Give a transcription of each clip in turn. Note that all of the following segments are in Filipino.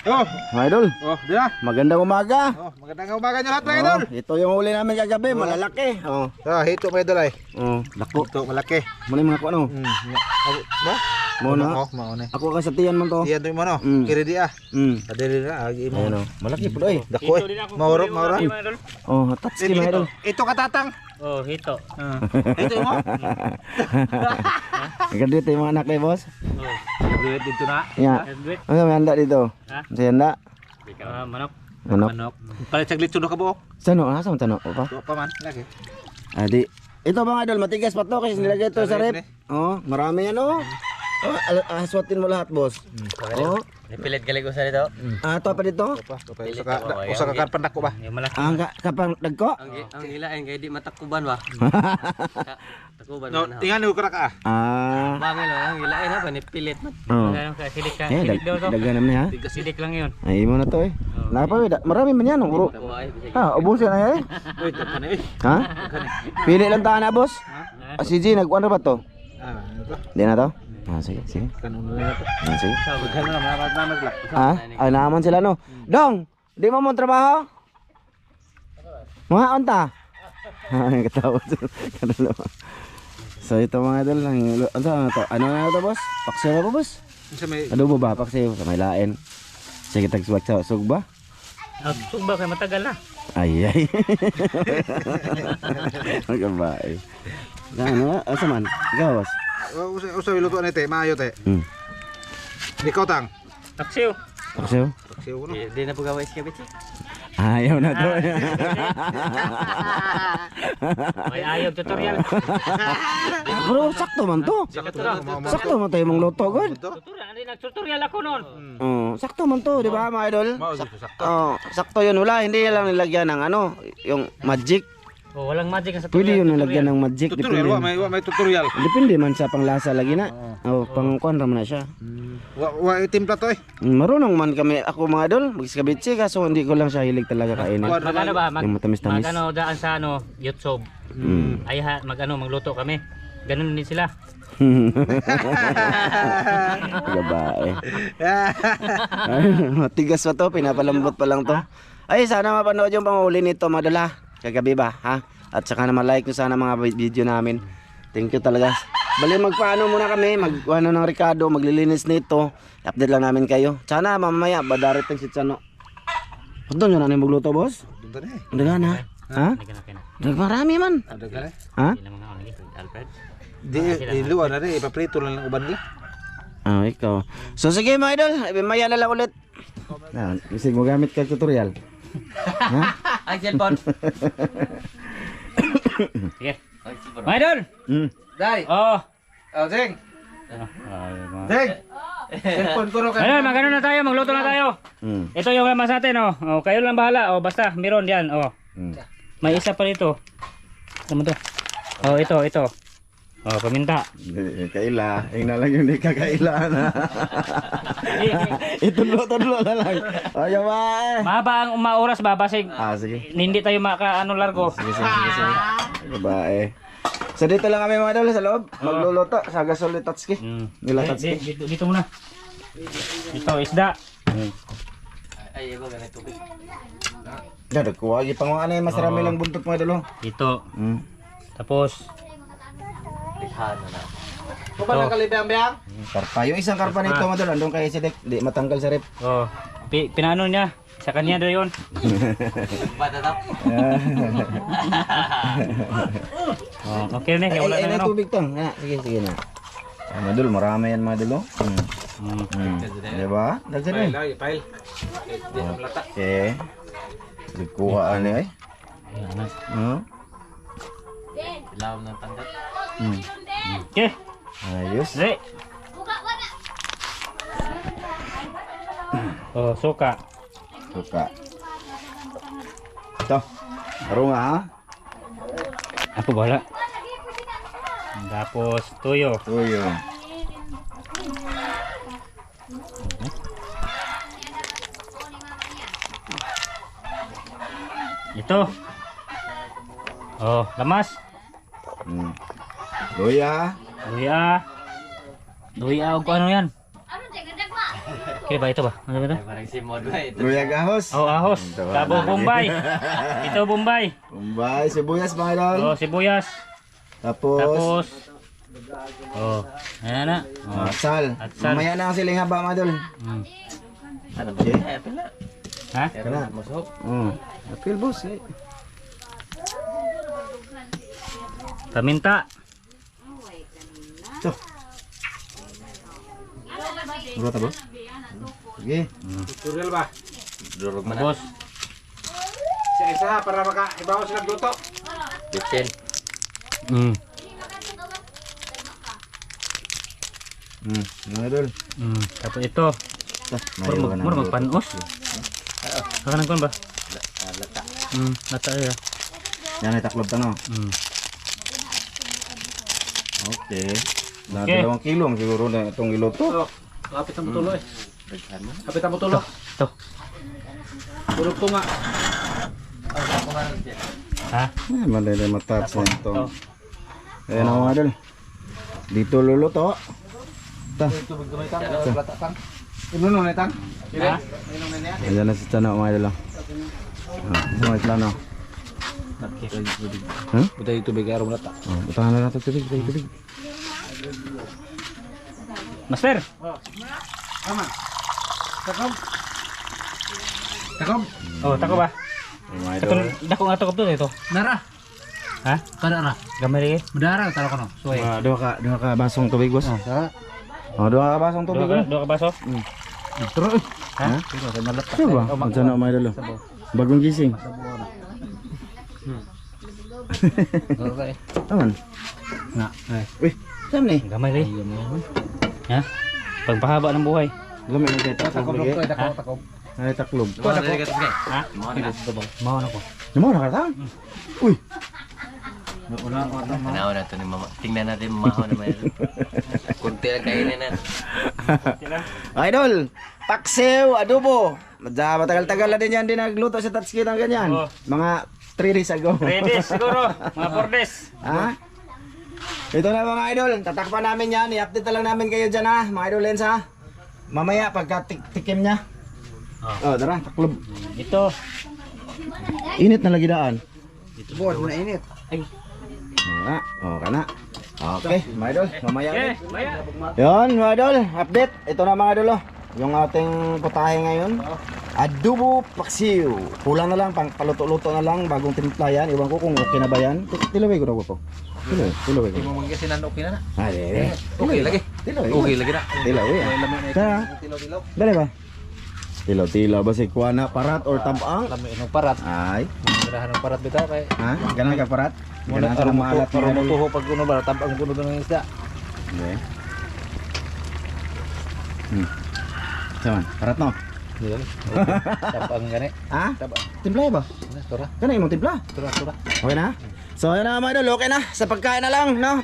Oh, Mga idol, oh, di na. magandang umaga. Oh, magandang umaga niyo lahat mga idol. Ito yung huli namin kagabi, malalaki. Oh. Hito mga idol ay. Dako. Ito malaki. Muna yung mga ko ano. Ba? Muna. Oh, mauna. Ako ka sa tiyan mo to. Iyan to yung ano. Kiridi ah. Kadiri na agi mo. Ayun oh. Malaki po doy. Dako eh. Maurok. Oh, tatski mga idol. Ito katatang. Oh, hito. Ito mo. Nagkandito yung mga anak ni boss. Oh, Duit dito na. Ya. duit. Ano may handa dito? Ha? Sa handa? Manok. Ano? Manok. Palit saglit suno ka buok. Sano? Asa mo tanong ko pa? Ito pa man lagi. Adi. Ito mga idol, matigas pa to kasi nilagay ito sa rep. Oh, marami yan oh. Oh, aswatin mo lahat, boss. Oh. Nipilit galing ko sa dito. Ito pa dito? Usa ka karpan dako ba? Yung malaki. Ang kapang nagko? Ang hilain kay di matakuban ba? Takuban No, na. tingan ko ka. Bangil ang hilain ha, nipilit mo. Oh. Ganun ka silik ka. Eh, Silik daw to. dagan naman ha. Silik lang 'yun. Ay, mo na to eh. Napawid, marami man yan. Uro. Ha, ubusin na yan eh. Uy, tapos na eh. Ha? Pili lang tayo na, boss. Si G, nag-ano ba to? Ito. Hindi na to? Sige, sige. Kanuno na ito. Sige. Gano na mamad lang. Ha? Ay, naman sila no. Dong, di mo trabaho? Mga onta? Ay, katawa sila. Kanalo. So, ito mga idol. Ano to? Ano na ito, boss? Paksiw ba, boss? Sa may Adobo ba? Paksiw. Sa may lain. Sige, tagswag sa sugba. Sugba kay matagal na. Ay, ay. Magkabay. Ano? Asa man? Gawas. usa luto ni te, maayo te. Ikaw tang. Taksiw. Paksiw? Siyo ko no. Di na po gawa iskabit. Ayaw na to. May ayaw tutorial. Bro, sakto man to. Sakto man tayo mong luto, God. Tutorial, hindi nag-tutorial ako noon. Sakto man to, di ba, mga idol? Sakto. Sakto yun. Wala, hindi lang nilagyan ng ano, yung magic. Oh, walang magic sa Pwede yun nilagyan ng magic. Tutorial may tutorial. Depende man sa panglasa lagi na. Pang kuwan raman na siya. Wa itimpla to eh. Marunong man kami, ako mga idol, mag-skabitsi, kaso hindi ko lang siya hilig talaga kainin. Magano ba? Yung matamis-tamis. Magano daan sa ano, YouTube. Ay magluto kami. Ganun din sila. Gabae. Matigas pa to, pinapalambot pa lang to. Ay, sana mapanood yung panghuli nito, madala. Kagabi ba, ha? At saka naman like nyo sana mga video namin. Thank you talaga. Bali magpaano muna kami, magano ng Ricardo, maglilinis nito. Update lang namin kayo. Sana mamaya badarating si Chano. Doon yun ano yung magluto, boss? Doon eh. Dagan ha? Ha? Marami man. Ada ka eh. Ha? Alfred. Di luwa na rin, ipaprito lang ng uban nila. Ikaw. So sige mga idol, maya na lang ulit. Kasi mo gamit ka tutorial. Ha? Ay, cellphone. Sige. My idol. Dai. Oh. Jeng. Jeng. Cellphone ko ro ka. Ayun, magano na tayo, magluto na tayo. Ito yung lamas natin, oh. Oh, kayo lang bahala. Oh, basta meron diyan, oh. May isa pa dito. Ano to? Oh, ito. Oh, paminta. Kaila, yung na lang yung di kakaila na. Itudlo na lang. Ayaw ba eh. Mahaba ang oras ba basig. Sige. Hindi tayo maka largo. Sige. Babae. So dito lang kami mga idol sa loob. Magluluto sa gasol ni Tatski. Nila Tatski. Dito muna. Ito isda. Ay, iba ganito tubig. Dadagkuha pang ano yung masarami lang buntot mga idol. Ito. Tapos Ko ba nakalibang-bang? Karpa. Yung isang karpa nito mga idol, andun kay Sidek. Di matanggal sa rep. oh, pinano niya. Sa kanya daw 'yon. Bata daw. Oh, okay na, wala Ay, na ano. tubig tong. Sige na. Mga idol, marami yan mga idol. Diba? Dagdag na. Pile. Okay. Nagkuha ano eh. Ilaw ng tanggat. Okay. Ayos. Re. Oh, suka. Suka. Ito. Aro nga ha. Ako bahala. Tapos tuyo. Tuyo. Ito. Oh, lamas. Luya. Luya. Luya o kung ano yan. Kaya ba ito ba? Ano ba ito? Luyag ahos. Oh, ahos. Tabo Bombay. Ito Bombay. Bombay, sibuyas mga idol. Oh, sibuyas. Tapos, Tapos oh, ayan na. Oh. atsal. Atsal. Mamaya na ang siling haba mga idol. Okay. Ha? Kana. Apil boss. Paminta. Ito. Bro ta boss. Sige. Tutorial ba? Boss. Sa isa para maka-ibaw sila luto. Mga idol. Tapos ito. Mura magpanos. Kakanang kon ba? Lata. Lata ya. Yan ay taklob ta no. Okay. Na 2 kilo ang siguro na itong iluto. Kapit ang tulo eh. Kapit ang tulo. Ito. Tulog to nga. Ha? Malay na matapos na ito. Ayan ang mga idol. Dito luluto. Ta. Ino no netang. Ha? Ayan na si Tano mga idol. Mga plano. Buday tubig araw na ta. Utahan na natin tubig. Master. Takom. Oh, tako ba? Mga idol. Katong dako nga takop to ito. Nara. Ha? Kada na. Gamay rin. Mudara talo ka no. Suway. Dua ka basong tubig boss. Oh, dua ka basong tubig. Dua ka baso. Turo. Ha? Sure ba? Ang sana mga idol. Bagong gising. Aman. Nga. Uy, saan ni? Gamay rin. Ha? Pagpahaba ng buhay. Gamit na dito. Takom Taklob. to takom. Ay, taklob. Ha? Mao na ko. Namo na ka Uy. Tanaw na ito ni mama. Tingnan natin mamahaw naman yun. Kunti lang kainin na. Idol, paksiw, adobo. Matagal-tagal na din yan din nagluto sa Tatsuki ng ganyan. Oh. Mga 3 days ago. 3 days siguro. Mga 4 days. Ha? Ito na mga idol, tatakpan namin yan. I-update na lang namin kayo dyan ha, mga idol lens ha. Mamaya pagka tikim niya. Oh, tara, taklob. Ito. Init na lagi daan. Buhat mo na init. Ay. Kana. Okay, mga idol, mamaya Okay, ulit. maya. Yun, mga idol, update. Ito na mga idol, oh. Yung ating putahe ngayon. Adobo paksiw. Kulang na lang, pang paluto-luto na lang, bagong timpla yan. Iwan ko kung okay na ba yan. Tilaway ko na po. Tilaway ko. Mo mangga sinan okay na na. Ah, dede. Okay lagi. Tilaway. Okay lagi na. Tilaway. Sa, Tilaw-tilaw. dali ba? Tilaw-tilaw ba si kuana, parat or tabang? Lami ng parat. Ay, Tirahan ng parat bitaw kay. ha? Ganun ka parat? Muna Ganun ka maalat para mga mo idol. tuho pag kuno ba tabang kuno ng isda. Okay. Saman, parat no? Diyan. Tabang gani. Ha? Tabang. Timpla ba? Tora. Kana imong timpla? Tora tora. Okay na? So yun na mga idol, okay na. Sa pagkain na lang, no?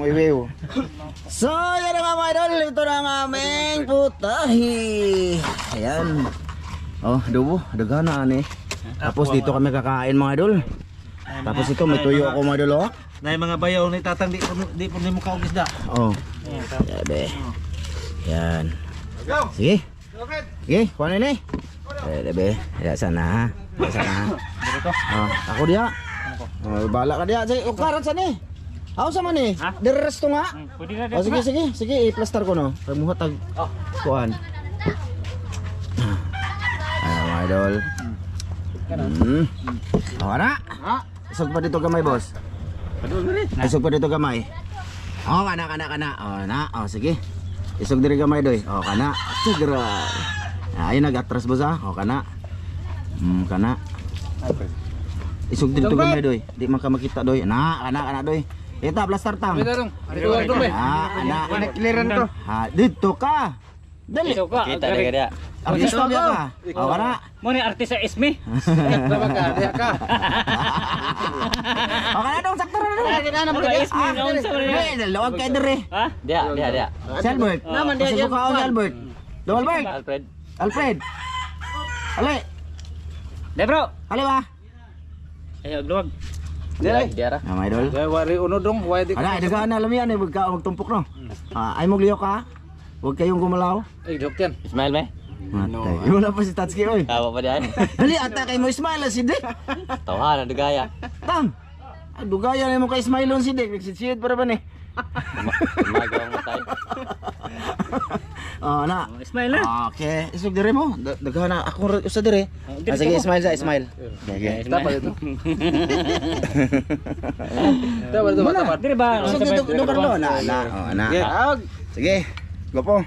Wiwiw. So yun na mga idol, ito na ang aming putahi. Ayan. Oh, adobo, dagana ani. Tapos dito kami kakain mga idol. Tapos ito may tuyo ako mga idol, oh. Na mga bayaw ni tatang di po ni mo kaog isda. Oh. Yabe. Yan. Sige. Sige, kuha na ni. Yabe. Ya sana ha. Ya sana ha. Oh, ako dia. Oh, bala ka dia. Sige, ukaran sa ni. Ako sa man ni. Ha? Deres to nga. Pwede na Oh, sige, sige. Sige, i-plaster ko no. Pagmuhat tag kuan. Ano mga idol. Okay na. Isog pa dito gamay, boss. Isog pa dito gamay. Oh, kana. Oh, na. Oh, sige. Isog diri gamay doy. Oh, kana. Sigra. Ayun nag-atras boss ha. Oh, kana. Kana. Isog dito gamay doy. Di man ka makita doy. Kana doy. Kita plaster tam. Darong. Ari to be. Ana. Clearan to. Ha, dito ka. Dali. Ito ka. Kita dia dia. Artista dia ka. Oh, kana. Mo ni artista Ismi. Dapat ka, dia ka. Oh, kana dong sakto na dong. Ano ba Ismi naon sa Hey, dalawag kay dire. Ha? Dia. Si Albert. Naman dia si Albert. Dong Albert. Alfred. Alfred. Ale. De bro. Ale ba? Ayo gluwag. Dia ra. Nah, my idol. Wari uno dong, why di. Ada dagaan na alam yan eh, magtumpok no. Ay mo liyo ka. Huwag kayong gumalaw. Ay, joke yan. Smile me. Matay. Wala pa si Tatsuki oy. Tawa pa diyan. Dali ata kay mo smile si Dick. Tawa na dugaya. Tam. Ay dugaya na mo kay smile on si Dick. Nagsisid para ba ni? Magawang matay. Oh na. Smile na. Okay, isog dire mo. Daghan na ako usa dire. Sige, smile sa smile. Okay. Dapat ito. Dapat ito, dapat. Dire ba? Isog dito Carlo na. Oh, na. Sige. Go po.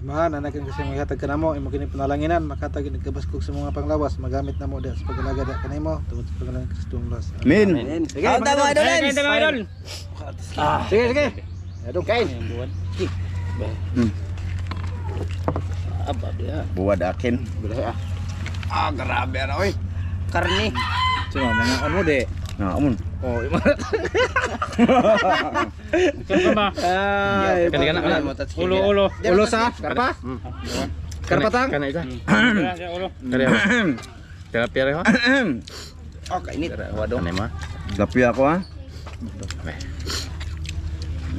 Mahan, anakin kasi maghatag ka na mo, imo kini panalanginan, makatag nagkabaskog sa mga panglawas, magamit na mo sa pagalaga da kanimo tungod sa pagalaga sa Kristong Las. Min. Sige, Tama idol. Kain tayo idol. Sige, sige. Adong kain. Buwad akin. Grabe na oy. Karni. Sino mga ano de? Na amon. Oh, Saan ba? ay, Ulo. Ulo sa karpa? Karpatang? Kana isa. Ulo. Terapi re ha. Okay, init. Wado. Ano mo? Gapi ako ha.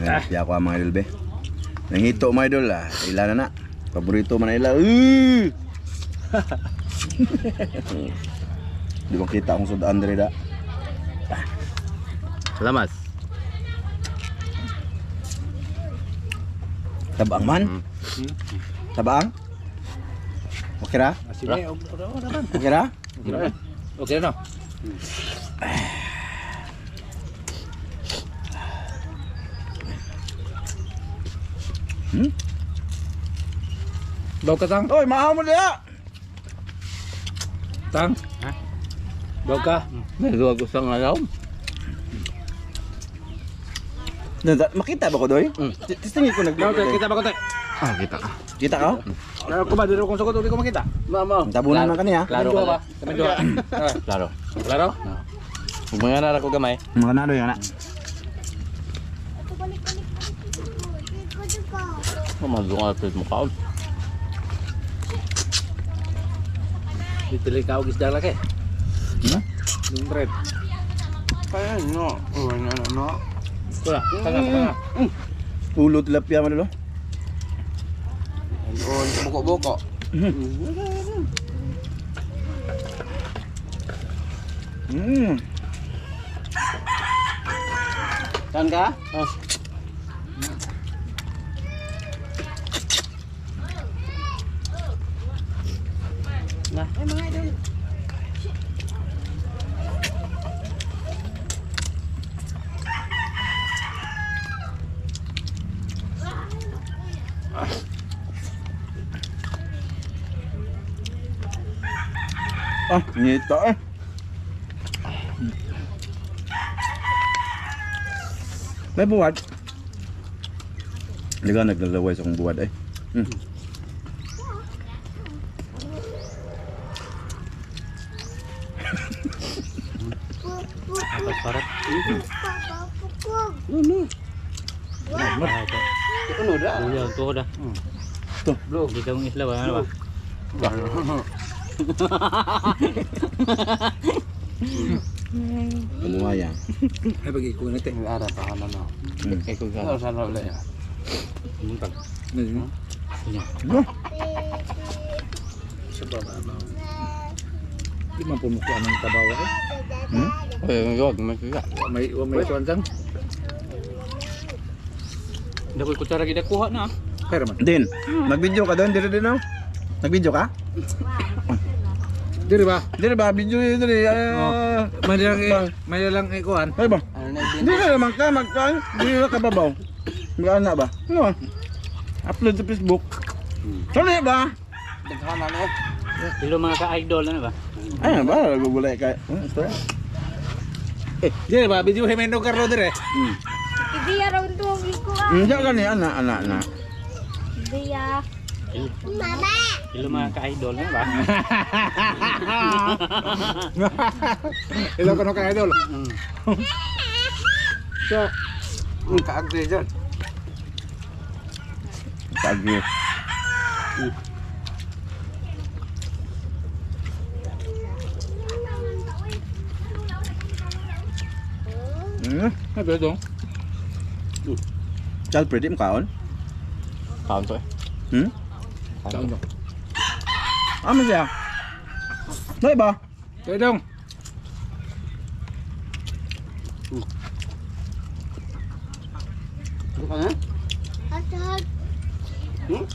Gapi ako ha mga idol be. Nangito mga idol ah. Ila na na. Paborito man na ila. Di ba kita akong sudan diri da. Salamat. Tabang man. Tabang. Okay ra? Sige, Okay ra? okay na. Baw ka tang? Oy, maaw mo dia. Tang? Ha? Baw ka? Nagawa ko sang alaw. Makita ba ko doy? Tistingi ko Baw ka, nag. kita ba ko tayo? Ah, kita ka. Kita ka? Ko ba, dito kong sagot, hindi ko makita. Mama. Tabunan man kaniya. Klaro Kamindyo ka ba? ba? Kamindyo. Klaro. Klaro? Kung mga nara ko gamay. Mga nado yan na. Mamazong ato mo kaon. Dito ka og isda laki. Yung bread. Kaya no. No. Wala, tanga. Ulo tilapia man lo. Buko-buko. Saan ka? Ngita eh. May buwad. Hindi ka naglalaway sa kong buwad eh. Parat. Ano da? Ulo, tuho dah. Tuh. Bro, di kang isla ba? Ano ba? Kamuaya. Ay, bagi ko na tayo. Ara pa ano no. Kay ko Ano ga. sa loob lang? Muntag. Sa baba. Di man po mukha ng tabaw eh. Eh, yog, may kiga. May kuwan sang. Hindi ko kutsara kita kuha na. Pero man. Din, nag-video ka doon? Dito din oh. Nag-video ka? Diri ba? Dito ba? Video yun dito. May lang ikuan. Ay ba? Hindi na naman ka, magkaan. Hindi na kababaw. Magkaan na ba? Ano? Upload sa Facebook. Sorry ba? Ilo mga ka-idol ano ba? Ay, ba? Nagugulay ka. Story? Diri ba? Video Himeno Carlo dire. Dia raw tuwag ko ah. Diyan ka niya, anak. Dia. Mama. Ilo mga ka-idol ano ba? Ilo ko no ka idol. So, Kaagdi dyan. Tagi. ay bedo. Chal, pwede mo kaon? Kaon to eh. Hmm? Ano siya? Ano ba? Kaya dong. Atag. Hmm.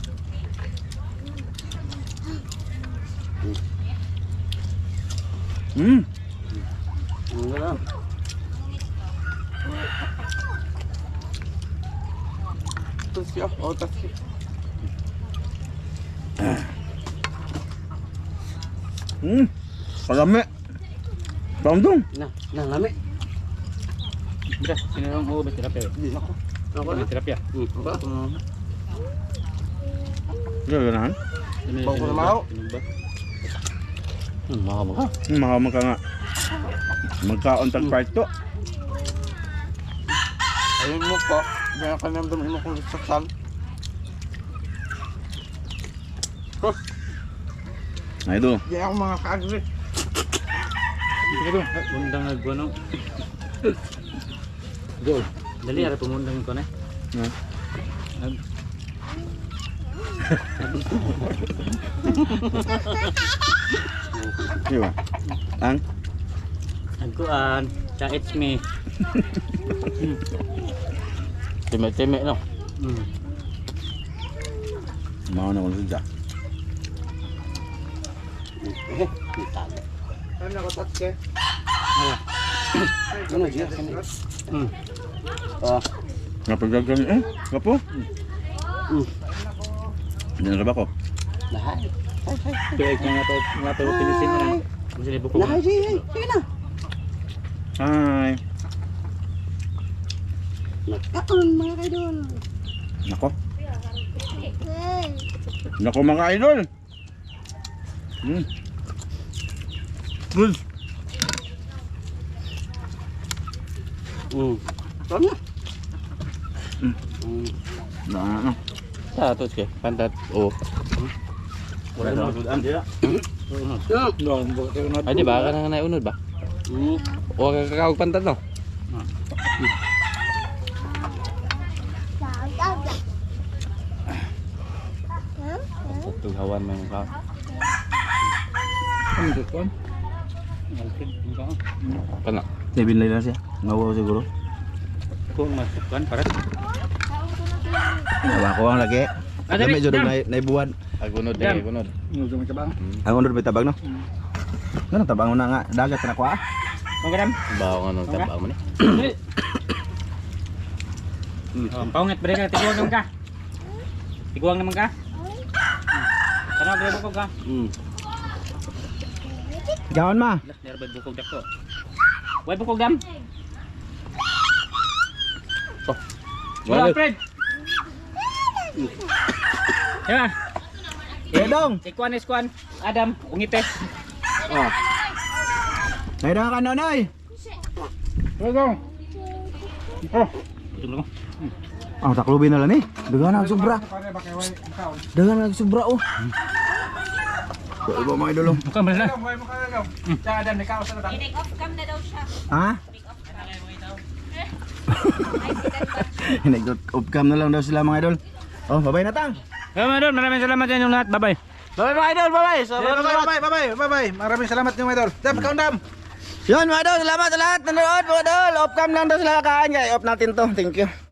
Hmm. Kalami. Bandung. Lami. Bida, sino ang ubas terapya? Ako Ubas terapya. Ganahan. Bang ko na mau. Mahal mo ka. Mga ka nga. Magkaon tag part to. Ayun mo po. Diyan ka nang dumi mo kung saksan. Ay do. Diyan ako mga kaagri. Undang nagbuno. Go. Dali ara pumundang ko na. Di ba? Ang Nagkuan, cha it's me. Teme-teme no. mau na ko sa. Ano ako tatke? Ano diyan? Napagagan eh. Kapo. Hindi na ba ko? Lahat. Tuig nga to pinisin na. Kasi libo ko. Sige na. Hi. Nagkaon mga kaidol. Nako. Nako mga idol. Good. Tama. Na. Satu sih, pantat. Oh. Wala na good dia. Doon, buka na. Ay, di ba? Ka na unod ba? O kakawag pantat no? Tughawan mo yung ka. Ano dito? Kana. Nebin lang siya. Ngawa siguro. Kung masukkan para. Nawa ko ang lagi. Ada Medyo naibuwan. Agunod Jam. deh, agunod. Ano may kabang? Ang unod ba tabag no? Ano tabang na nga dagat na ko ah. Manggadam. Bawa nga nung taba mo ni. Paungat bere ka tiguang naman ka. Tiguang naman ka. Ano bere bukog ka? Gawan ma. Lah, nerbay bukog dako. Way bukog dam. Wala Fred. Ya. Eh dong. Ikuan Adam ungite. Oh. Naida ka nonoy. Dong. Oh. Tunggu. Ang taklubi na lang eh. Dagan ang sobra. Pare ba kay way kaon? Dagan ang sobra oh. Ko iba mga idol. Bukan bener. Way mo kaya daw. Cha adam ni kaon sa dam. Take off cam na daw siya. Ha? Nag-upcam na lang daw sila mga idol. Oh, bye-bye na tang. Maraming salamat sa inyong lahat. Bye-bye. Bye mga idol, bye-bye. Bye-bye. Maraming salamat niyo, idol. Dam, kaon dam. Yun mga idol, salamat sa lahat. Nanood mga idol. Upcam lang daw sila kain. Kaya off natin to. Thank you.